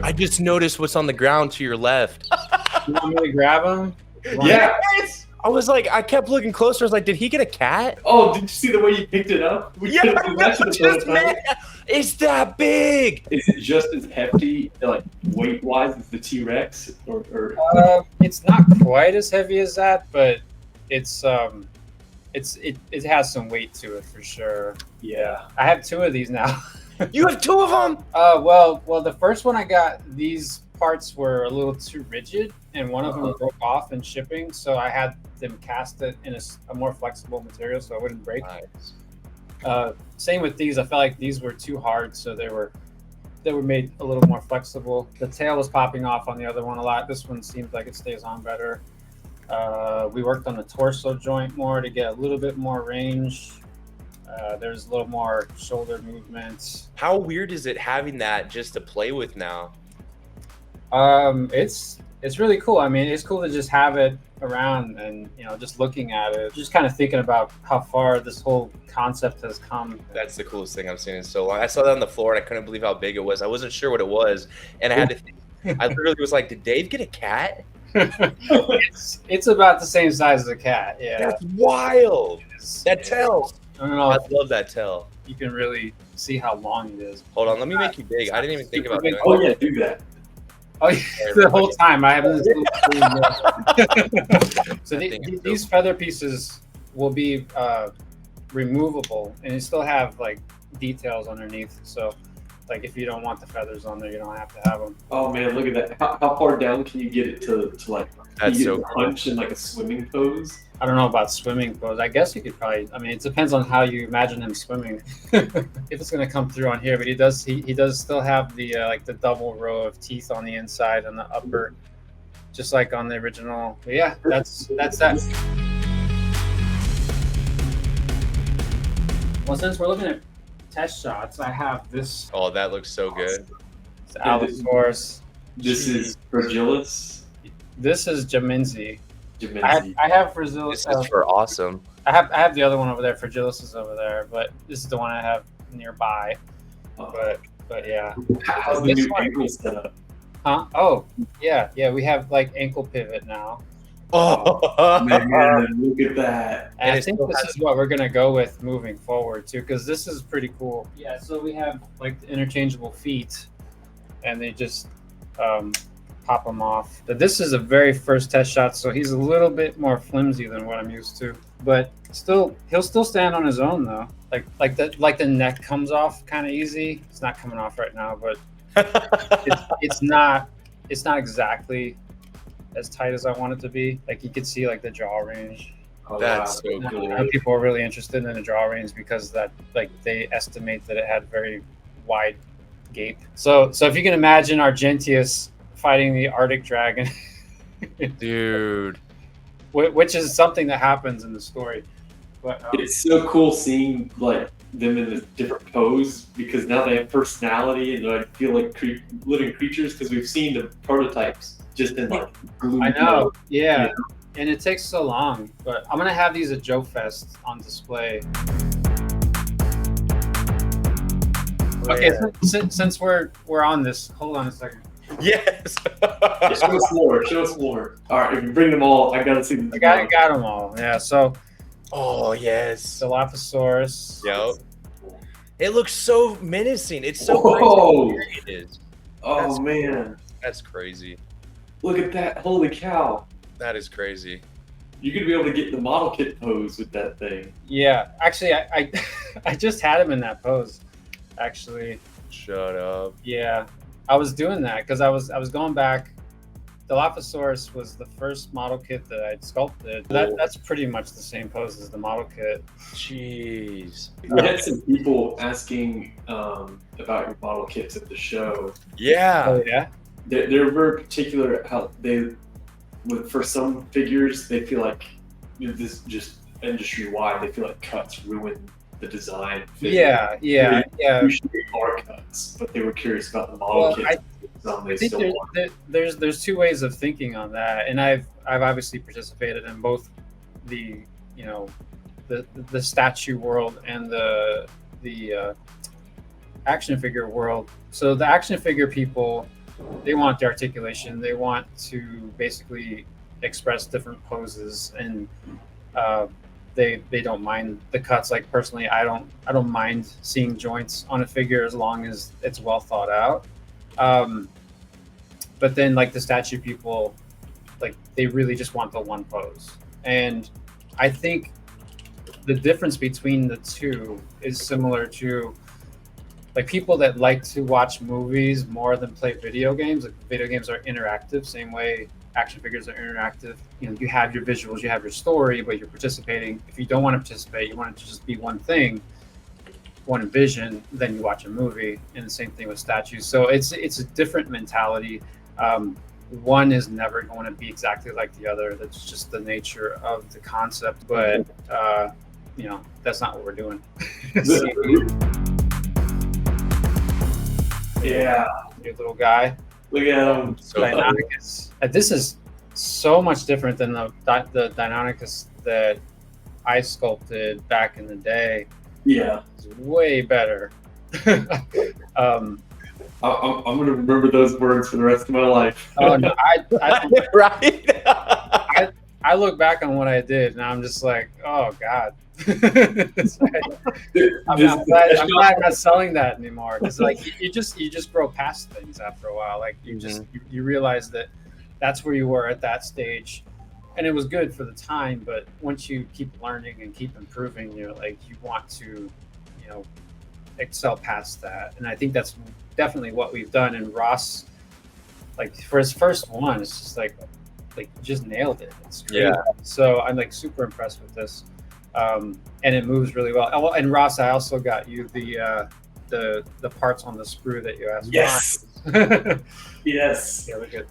I just noticed what's on the ground to your left. You want me to grab him? Yeah. Yes! I was like, I kept looking closer. I was like, did he get a cat? Oh, did you see the way you picked it up? We couldn't do that to the prototype. It's that big. Is it just as hefty, like weight-wise, as the T-Rex? Or... It's not quite as heavy as that, but it has some weight to it for sure. Yeah. I have 2 of these now. You have 2 of them? Well, the first one I got, these parts were a little too rigid, and one of them broke off in shipping, so I had them cast it in a more flexible material so it wouldn't break. Nice. Same with these. I felt like these were too hard, so they were made a little more flexible. The tail was popping off on the other one a lot. This one seems like it stays on better. We worked on the torso joint more to get a little bit more range. There's a little more shoulder movement. How weird is it having that just to play with now? It's really cool. I mean, it's cool to just have it around and, just looking at it, just kind of thinking about how far this whole concept has come. That's the coolest thing I've seen in so long. I saw that on the floor and I couldn't believe how big it was. I wasn't sure what it was, and I had to think. I literally was like, did Dave get a cat? It's about the same size as a cat. Yeah, That's wild. That tail. I don't know. I love that tail. You can really see how long it is. Hold on, let me make you big. I didn't even think about doing that. Oh yeah, do that. Oh, yeah, the whole time I have this little So these feather pieces will be removable, and you still have like details underneath. So, like if you don't want the feathers on there, you don't have to have them. Oh man, look at that! How far down can you get it to like? That's so punch in like a swimming pose. I don't know about swimming pose. I guess you could probably. I mean, it depends on how you imagine him swimming. If it's gonna come through on here, but he does still have the like the double row of teeth on the inside and the upper, just like on the original. But yeah, that's that. Well, since we're looking at test shots, I have this. Oh, that looks so good. It's Allosaurus. This is Fragilis. This is jimmadseni. Jimmadseni. I have Fragilis. This is for awesome. I have the other one over there. Fragilis is over there, but this is the one I have nearby. But yeah. How's the new ankle set up? Huh? Oh, yeah. We have like ankle pivot now. Oh man, look at that! And I think this is what we're gonna go with moving forward too, because this is pretty cool. Yeah. So we have like the interchangeable feet, and they just pop them off. But this is a very first test shot, so he's a little bit more flimsy than what I'm used to. But he'll still stand on his own though. Like the neck comes off kind of easy. It's not coming off right now, but it's not exactly as tight as I want it to be. Like you could see like the jaw range. Oh, That's so cool. People are really interested in the jaw range because that like they estimate that it had very wide gape. So if you can imagine Argentius fighting the Arctic dragon, dude, which is something that happens in the story. But it's so cool seeing like them in a different pose because now they have personality and they feel like living creatures because we've seen the prototypes just in like glue. I know, yeah. And it takes so long, but I'm gonna have these at Joe Fest on display. Okay, since we're on this, hold on a second. Yes. Show us more. All right, if you bring them all, I gotta see them. I got them all. Yeah. So. Oh yes. Dilophosaurus. Yep. It looks so menacing. It's so crazy. It is. Oh man. That's crazy. Look at that! Holy cow! That is crazy. You're gonna be able to get the model kit pose with that thing. Yeah, actually, I just had him in that pose. Actually. Shut up. Yeah, I was doing that because I was going back. Dilophosaurus was the first model kit that I'd sculpted. That's pretty much the same pose as the model kit. Jeez. We had some people asking about your model kits at the show. Yeah. Oh yeah. They're very particular how for some figures they feel like this just industry wide they feel like cuts ruin the design. Yeah. Usually are cuts, but they were curious about the model kits. I think there's two ways of thinking on that, and I've obviously participated in both the the statue world and the action figure world. So the action figure people they want the articulation. They want to basically express different poses, and they don't mind the cuts. Like personally, I don't mind seeing joints on a figure as long as it's well thought out. But then like the statue people, like they really just want the one pose. And I think the difference between the two is similar to like people that like to watch movies more than play video games. Like video games are interactive, same way action figures are interactive. You know, you have your visuals, you have your story, but you're participating. If you don't want to participate, you want it to just be one thing, one vision, then you watch a movie. And the same thing with statues. So it's a different mentality. One is never going to be exactly like the other. That's just the nature of the concept. But you know, that's not what we're doing. Yeah, your little guy. look at him. So Deinonychus. This is so much different than the Deinonychus that I sculpted back in the day. Yeah, It's way better. I'm gonna remember those words for the rest of my life. Oh no, right? I look back on what I did and I'm just like, oh God. It's like, I'm glad I'm not selling that anymore, because like you just grow past things after a while. Like you realize that that's where you were at that stage, and it was good for the time. But once you keep learning and keep improving, you're like you want to, you know, excel past that. And I think that's definitely what we've done. And Ross, like for his first one, it's just like just nailed it. It's great. Yeah. So I'm like super impressed with this. And it moves really well. Oh, and Ross, I also got you the parts on the sprue that you asked Yes. for. Yes. Yeah, look at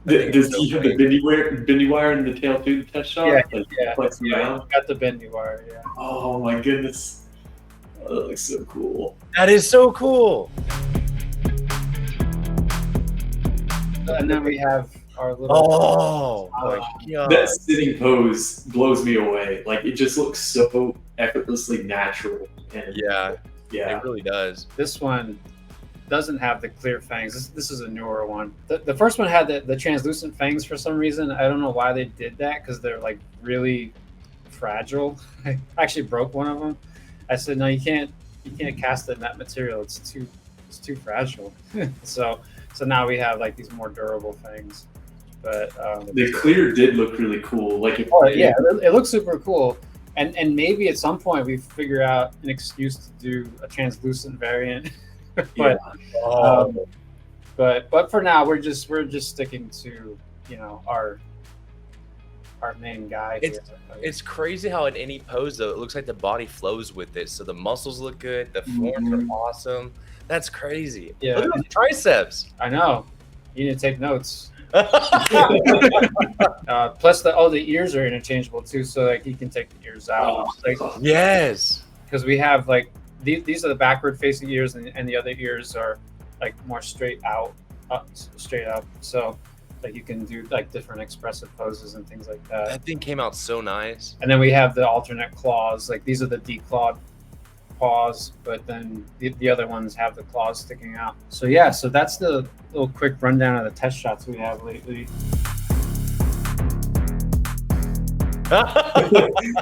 Does he have the bendy wire in the tail too, the test shot? Flex around? Got the bendy wire, yeah. Oh my goodness. Oh, that looks so cool. That is so cool. And then we have our little Oh my God. That sitting pose blows me away. Like it just looks so effortlessly natural. And Yeah, yeah. it really does. This one doesn't have the clear fangs. This is a newer one. The first one had the translucent fangs for some reason. I don't know why they did that, because they're like really fragile. I actually broke one of them. I said, no, you can't cast it in that material. It's too fragile. So now we have like these more durable fangs. But The clear did look really cool. Like if, yeah, it looks super cool. And maybe at some point we figure out an excuse to do a translucent variant. But but for now we're just sticking to, you know, our main guy. It's crazy how in any pose though it looks like the body flows with it. So the muscles look good, the forms are awesome. That's crazy. Yeah. Look at those triceps. I know. You need to take notes. Plus the ears are interchangeable too, so like you can take the ears out. Like, Yes. because we have like these are the backward facing ears, and the other ears are like more straight up. So like you can do like different expressive poses and things like that. That thing came out so nice. And then we have the alternate claws. Like these are the declawed paws, but then the other ones have the claws sticking out. So yeah, so that's the little quick rundown of the test shots we have lately.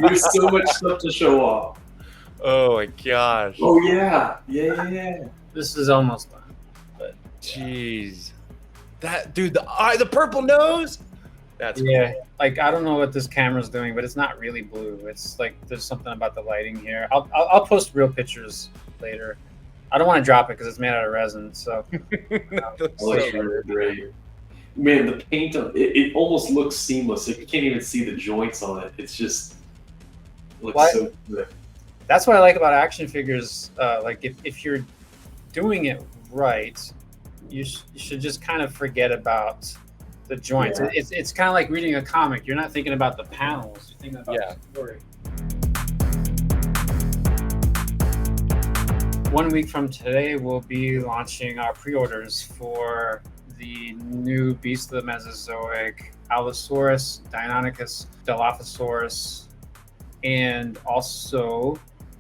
there's so much stuff to show off. Oh my gosh. Oh yeah. Yeah. This is almost done. But Jeez. That dude, the purple nose. That's yeah, like I don't know what this camera's doing, but it's not really blue. It's like there's something about the lighting here. I'll post real pictures later. I don't want to drop it because it's made out of resin. So Looks really great. Man, the paint of it almost looks seamless. Like you can't even see the joints on it. It's just looks so good. that's what I like about action figures. Like if you're doing it right, you should just kind of forget about the joints. Yeah. It's kind of like reading a comic. You're not thinking about the panels. You're thinking about the story. 1 week from today, we'll be launching our pre-orders for the new Beast of the Mesozoic, Allosaurus, Deinonychus, Dilophosaurus, and also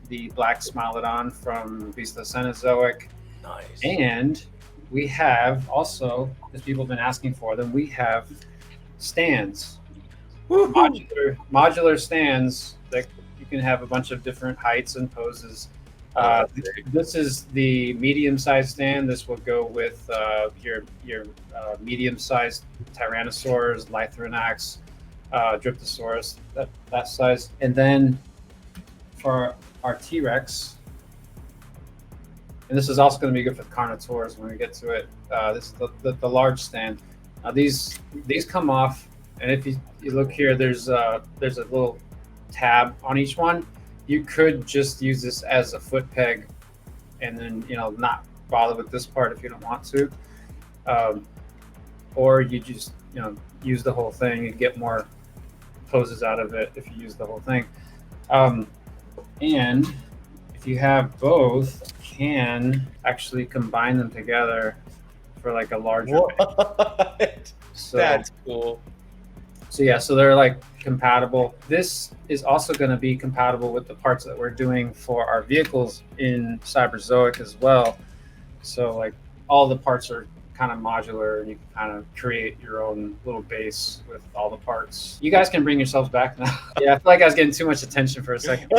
the Black Smilodon from Beast of the Cenozoic. nice. And we have also, because people have been asking for them, we have stands. Modular stands that you can have a bunch of different heights and poses. This is the medium-sized stand. This will go with your medium-sized Tyrannosaurs, Lythronax, Dryptosaurus, that size. And then for our T-Rex, and this is also going to be good for the Carnotaurs when we get to it. This is the large stand. These come off, and if you look here, there's a little tab on each one. You could just use this as a foot peg, and then not bother with this part if you don't want to, or you just use the whole thing and get more poses out of it if you use the whole thing. And if you have both, can actually combine them together for like a larger. What? So that's cool. So yeah, so they're like compatible. This is also going to be compatible with the parts that we're doing for our vehicles in Cyberzoic as well. So like all the parts are kind of modular, and you can kind of create your own little base with all the parts. You guys can bring yourselves back now. Yeah, I feel like I was getting too much attention for a second.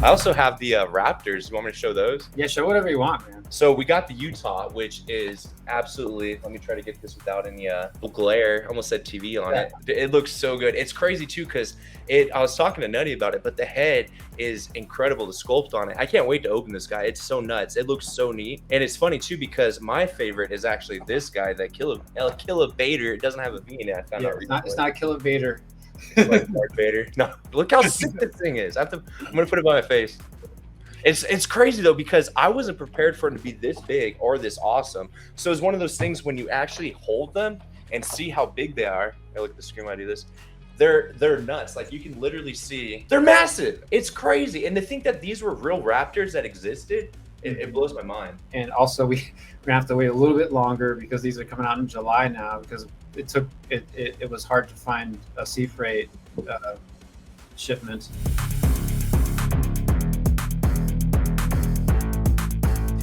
I also have the Raptors. You want me to show those? Yeah, show whatever you want, man. So we got the Utah, which is absolutely, let me try to get this without any glare. I almost said TV on it. It looks so good. It's crazy too, because I was talking to Nutty about it, but the head is incredible, the sculpt on it. I can't wait to open this guy. It's so nuts. It looks so neat. And it's funny too, because my favorite is actually this guy, the Achillobator. It doesn't have a V in it. I found out recently. It's not Achillobator. It's like Darth Vader. No, look how sick this thing is. I'm gonna put it by my face. It's crazy though, because I wasn't prepared for it to be this big or this awesome. So it's one of those things when you actually hold them and see how big they are. I look at the screen when I do this. They're nuts. Like you can literally see they're massive. It's crazy. And to think that these were real raptors that existed, it blows my mind. And also we're gonna have to wait a little bit longer because these are coming out in July now, because it was hard to find a sea freight shipment.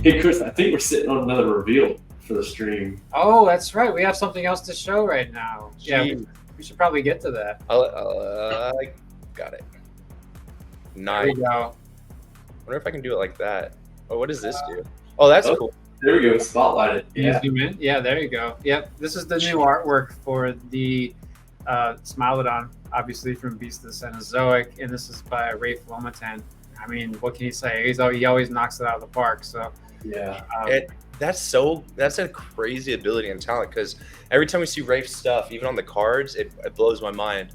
Hey Chris, I think we're sitting on another reveal for the stream. Oh, that's right. We have something else to show right now. Jeez. Yeah, we should probably get to that. I got it. Nice. There we go. Wonder if I can do it like that. Oh, what does this do? Oh, that's cool. There we go. Spotlighted. Yeah. Zoom in. Yeah, there you go. Yep. This is the new artwork for the Smilodon, obviously from Beast of the Cenozoic, and this is by Rafe Lomatan. I mean, what can you say? He always knocks it out of the park. So yeah. That's a crazy ability and talent, because every time we see Rafe's stuff, even on the cards, it blows my mind.